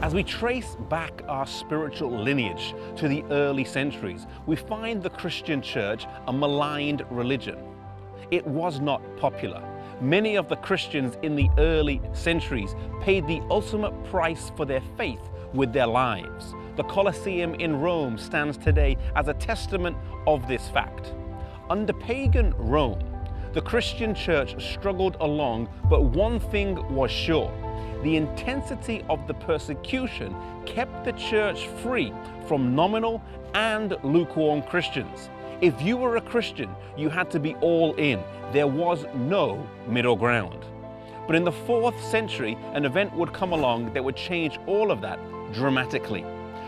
As we trace back our spiritual lineage to the early centuries, we find the Christian church a maligned religion. It was not popular. Many of the Christians in the early centuries paid the ultimate price for their faith with their lives. The Colosseum in Rome stands today as a testament of this fact. Under pagan Rome, the Christian church struggled along, but one thing was sure. The intensity of the persecution kept the church free from nominal and lukewarm Christians. If you were a Christian, you had to be all in. There was no middle ground. But in the 4th century, an event would come along that would change all of that dramatically.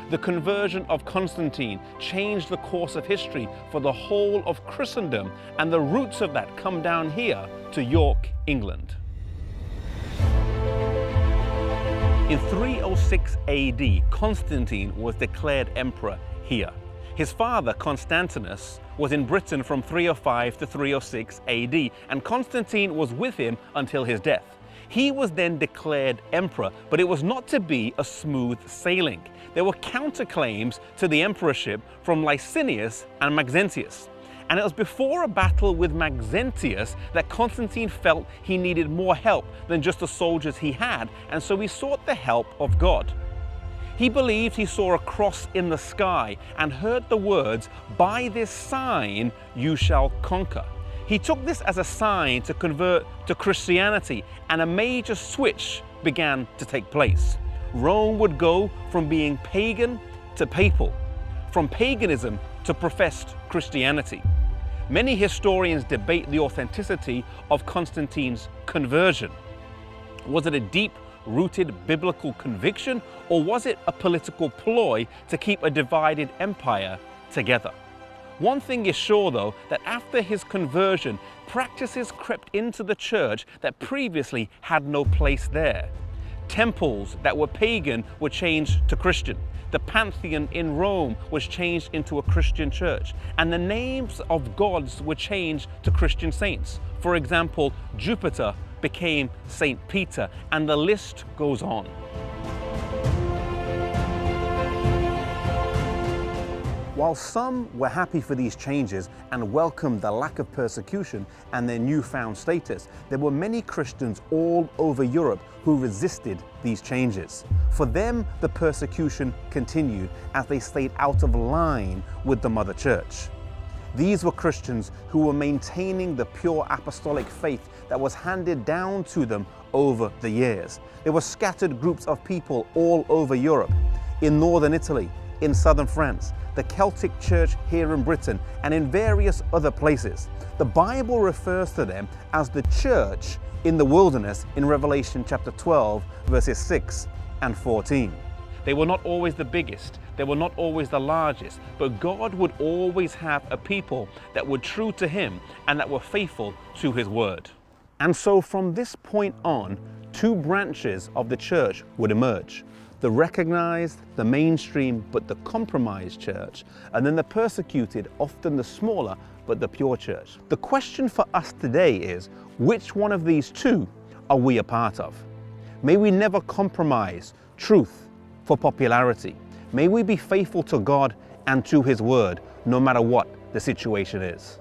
The conversion of Constantine changed the course of history for the whole of Christendom, and the roots of that come down here to York, England. In 306 AD, Constantine was declared emperor here. His father, Constantinus, was in Britain from 305 to 306 AD, and Constantine was with him until his death. He was then declared emperor, but it was not to be a smooth sailing. There were counterclaims to the emperorship from Licinius and Maxentius. And it was before a battle with Maxentius that Constantine felt he needed more help than just the soldiers he had, and so he sought the help of God. He believed he saw a cross in the sky and heard the words, "By this sign you shall conquer." He took this as a sign to convert to Christianity, and a major switch began to take place. Rome would go from being pagan to papal, from paganism to professed Christianity. Many historians debate the authenticity of Constantine's conversion. Was it a deep-rooted biblical conviction, or was it a political ploy to keep a divided empire together? One thing is sure, though, that after his conversion, practices crept into the church that previously had no place there. Temples that were pagan were changed to Christian. The Pantheon in Rome was changed into a Christian church, and the names of gods were changed to Christian saints. For example, Jupiter became Saint Peter, and the list goes on. While some were happy for these changes and welcomed the lack of persecution and their newfound status, there were many Christians all over Europe who resisted these changes. For them, the persecution continued as they stayed out of line with the Mother Church. These were Christians who were maintaining the pure apostolic faith that was handed down to them over the years. There were scattered groups of people all over Europe, in northern Italy, in southern France, the Celtic Church here in Britain, and in various other places. The Bible refers to them as the church in the wilderness in Revelation chapter 12, verses 6 and 14. They were not always the biggest, they were not always the largest, but God would always have a people that were true to Him and that were faithful to His word. And so from this point on, 2 branches of the church would emerge. The recognized, the mainstream, but the compromised church, and then the persecuted, often the smaller, but the pure church. The question for us today is, which one of these 2 are we a part of? May we never compromise truth for popularity. May we be faithful to God and to His word, no matter what the situation is.